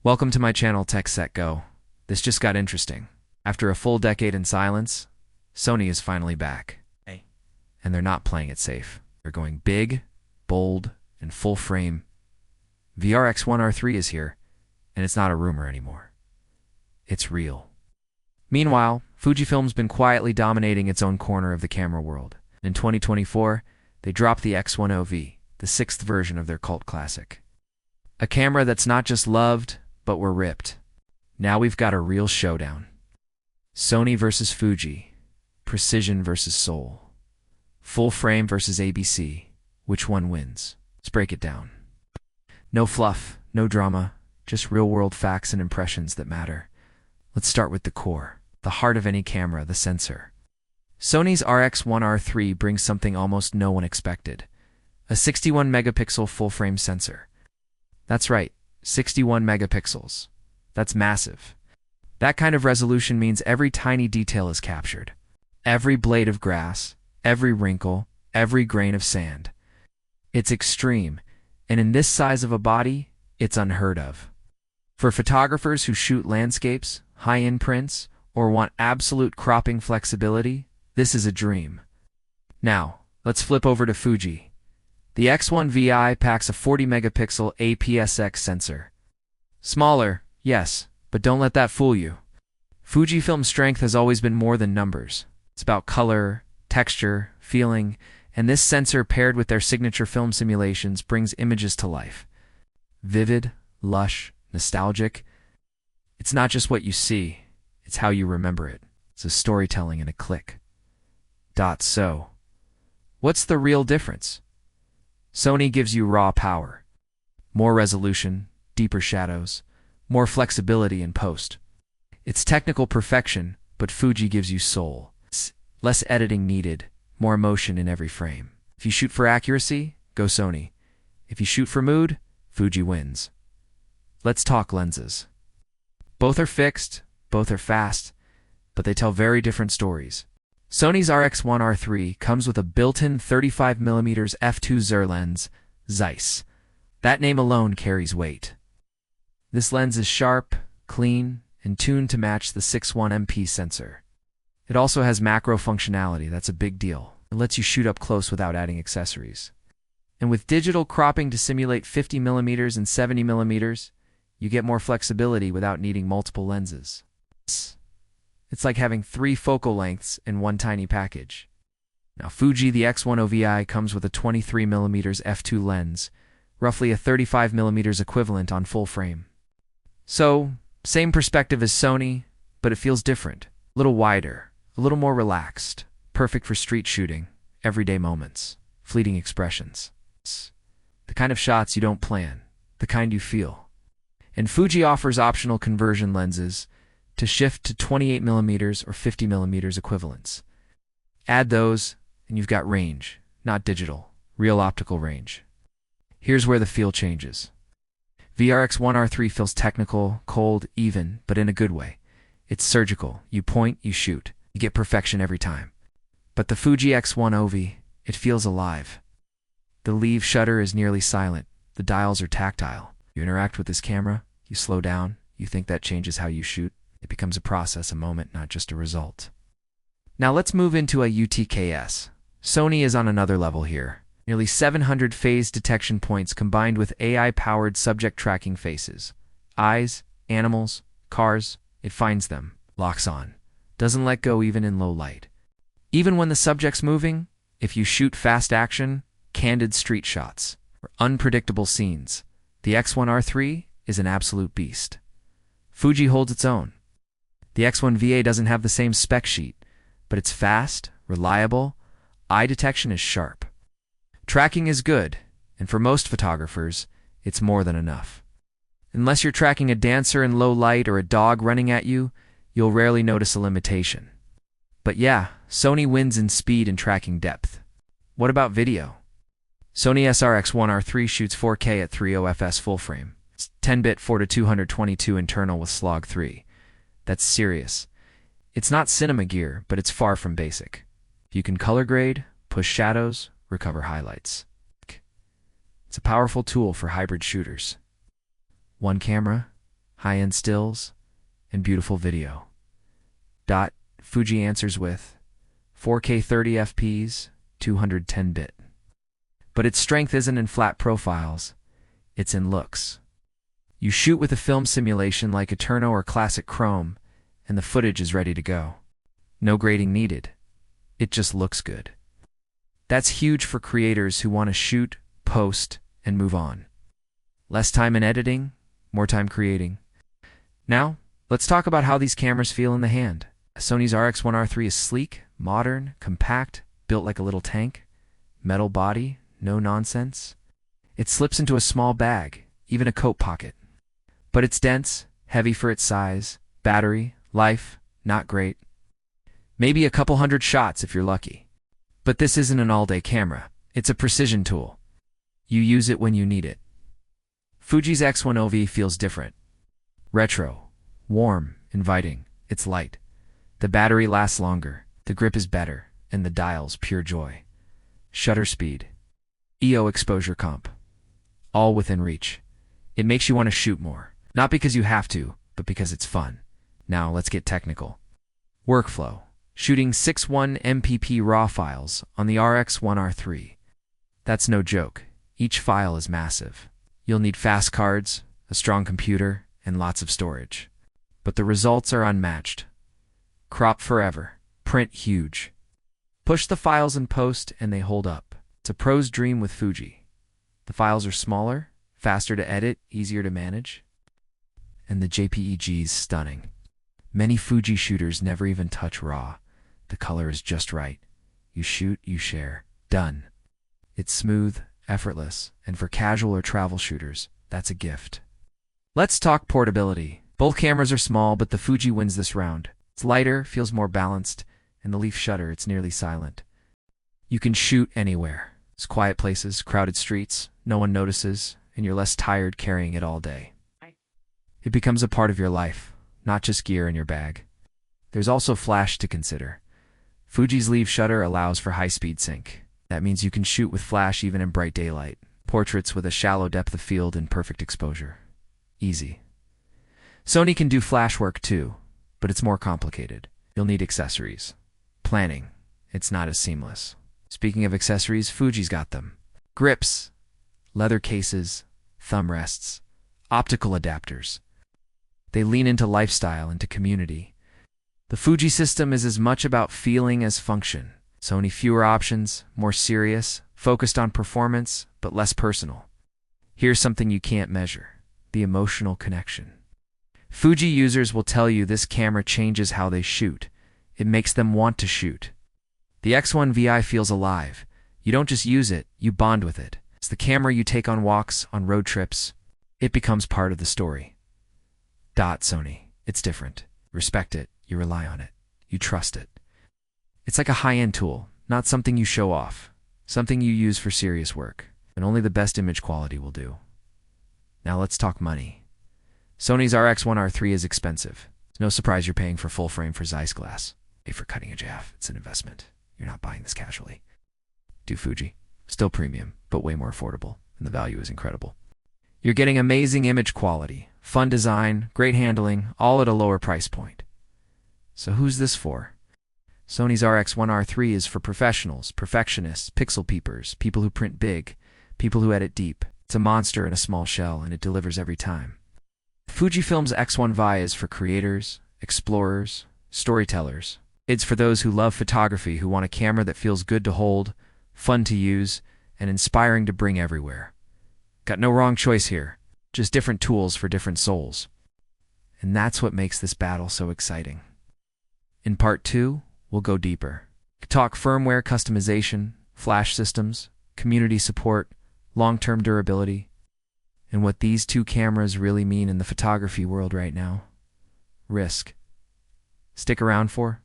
Welcome to my channel Tech Set Go. This just got interesting. After a full decade in silence, Sony is finally back. And they're not playing it safe. They're going big, bold, and full frame. RX1R III is here, and it's not a rumor anymore. It's real. Meanwhile, Fujifilm's been quietly dominating its own corner of the camera world. In 2024, they dropped the X100VI, the sixth version of their cult classic. A camera that's not just loved, but we're ripped. Now we've got a real showdown. Sony versus Fuji. Precision versus soul. Full frame versus ABC. Which one wins? Let's break it down. No fluff, no drama, just real-world facts and impressions that matter. Let's start with the core, the heart of any camera, the sensor. Sony's RX1R III brings something almost no one expected. A 61 megapixel full-frame sensor. That's right, 61 megapixels. That's massive. That kind of resolution means every tiny detail is captured. Every blade of grass, every wrinkle, every grain of sand. It's extreme, and in this size of a body, it's unheard of. For photographers who shoot landscapes, high-end prints, or want absolute cropping flexibility, this is a dream. Now, let's flip over to Fuji. The X100VI packs a 40 megapixel APS-C sensor. Smaller, yes, but don't let that fool you. Fujifilm's strength has always been more than numbers. It's about color, texture, feeling, and this sensor paired with their signature film simulations brings images to life. Vivid, lush, nostalgic. It's not just what you see, it's how you remember it. It's a storytelling in a click. So, what's the real difference? Sony gives you raw power. More resolution, deeper shadows, more flexibility in post. It's technical perfection, but Fuji gives you soul. It's less editing needed, more emotion in every frame. If you shoot for accuracy, go Sony. If you shoot for mood, Fuji wins. Let's talk lenses. Both are fixed, both are fast, but they tell very different stories. Sony's RX1R III comes with a built-in 35mm f2 Zur lens, Zeiss. That name alone carries weight. This lens is sharp, clean, and tuned to match the 6.1 sensor. It also has macro functionality, that's a big deal. It lets you shoot up close without adding accessories. And with digital cropping to simulate 50mm and 70mm, you get more flexibility without needing multiple lenses. It's like having 3 focal lengths in one tiny package. Now Fuji, the X100VI comes with a 23mm f2 lens, roughly a 35mm equivalent on full frame. So, same perspective as Sony, but it feels different. A little wider, a little more relaxed, perfect for street shooting, everyday moments, fleeting expressions. The kind of shots you don't plan, the kind you feel. And Fuji offers optional conversion lenses to shift to 28mm or 50mm equivalents. Add those, and you've got range, not digital, real optical range. Here's where the feel changes. RX1R III feels technical, cold, even, but in a good way. It's surgical. You point, you shoot. You get perfection every time. But the Fuji X100VI, it feels alive. The leave shutter is nearly silent. The dials are tactile. You interact with this camera, you slow down, you think that changes how you shoot. It becomes a process, a moment, not just a result. Now let's move into a UTKS. Sony is on another level here. Nearly 700 phase detection points combined with AI-powered subject tracking faces. Eyes, animals, cars, it finds them, locks on. Doesn't let go even in low light. Even when the subject's moving, if you shoot fast action, candid street shots, or unpredictable scenes, the X1R III is an absolute beast. Fuji holds its own. The X100VI doesn't have the same spec sheet, but it's fast, reliable, eye detection is sharp. Tracking is good, and for most photographers, it's more than enough. Unless you're tracking a dancer in low light or a dog running at you, you'll rarely notice a limitation. But yeah, Sony wins in speed and tracking depth. What about video? Sony RX1R III shoots 4K at 30fps full frame. It's 10-bit 4:222 internal with slog 3. That's serious. It's not cinema gear, but it's far from basic. You can color grade, push shadows, recover highlights. It's a powerful tool for hybrid shooters. One camera, high-end stills, and beautiful video. Fuji answers with 4K 30 fps, 210-bit. But its strength isn't in flat profiles, it's in looks. You shoot with a film simulation like Eterno or Classic Chrome, and the footage is ready to go. No grading needed. It just looks good. That's huge for creators who want to shoot, post, and move on. Less time in editing, more time creating. Now, let's talk about how these cameras feel in the hand. Sony's RX1R III is sleek, modern, compact, built like a little tank. Metal body, no nonsense. It slips into a small bag, even a coat pocket. But it's dense, heavy for its size. Battery, life, not great. Maybe a couple hundred shots if you're lucky. But this isn't an all-day camera. It's a precision tool. You use it when you need it. Fuji's X100VI feels different. Retro, warm, inviting. It's light. The battery lasts longer, the grip is better, and the dial's pure joy. Shutter speed. EO exposure comp. All within reach. It makes you want to shoot more. Not because you have to, but because it's fun. Now let's get technical. Workflow. Shooting 6.1 MPP RAW files on the RX1R III. That's no joke. Each file is massive. You'll need fast cards, a strong computer, and lots of storage. But the results are unmatched. Crop forever. Print huge. Push the files in post and they hold up. It's a pro's dream with Fuji. The files are smaller, faster to edit, easier to manage. And the JPEG's stunning. Many Fuji shooters never even touch RAW. The color is just right. You shoot, you share. Done. It's smooth, effortless, and for casual or travel shooters, that's a gift. Let's talk portability. Both cameras are small, but the Fuji wins this round. It's lighter, feels more balanced, and the leaf shutter, it's nearly silent. You can shoot anywhere. It's quiet places, crowded streets, no one notices, and you're less tired carrying it all day. It becomes a part of your life, not just gear in your bag. There's also flash to consider. Fuji's leaf shutter allows for high-speed sync. That means you can shoot with flash even in bright daylight. Portraits with a shallow depth of field and perfect exposure. Easy. Sony can do flash work too, but it's more complicated. You'll need accessories. Planning. It's not as seamless. Speaking of accessories, Fuji's got them. Grips, leather cases, thumb rests, optical adapters. They lean into lifestyle, into community. The Fuji system is as much about feeling as function. Sony fewer options, more serious, focused on performance, but less personal. Here's something you can't measure: the emotional connection. Fuji users will tell you this camera changes how they shoot. It makes them want to shoot. The X1VI feels alive. You don't just use it, you bond with it. It's the camera you take on walks, on road trips. It becomes part of the story. Sony. It's different. Respect it. You rely on it. You trust it. It's like a high-end tool, not something you show off. Something you use for serious work. And only the best image quality will do. Now let's talk money. Sony's RX1R III is expensive. It's no surprise you're paying for full frame for Zeiss glass. Pay for cutting edge AF. It's an investment. You're not buying this casually. Do Fuji. Still premium, but way more affordable. And the value is incredible. You're getting amazing image quality, fun design, great handling, all at a lower price point. So who's this for? Sony's RX1R III is for professionals, perfectionists, pixel peepers, people who print big, people who edit deep. It's a monster in a small shell, and it delivers every time. Fujifilm's X100VI is for creators, explorers, storytellers. It's for those who love photography, who want a camera that feels good to hold, fun to use, and inspiring to bring everywhere. Got no wrong choice here, just different tools for different souls. And that's what makes this battle so exciting. In part 2, we'll go deeper. Talk firmware customization, flash systems, community support, long-term durability, and what these two cameras really mean in the photography world right now. Risk. Stick around for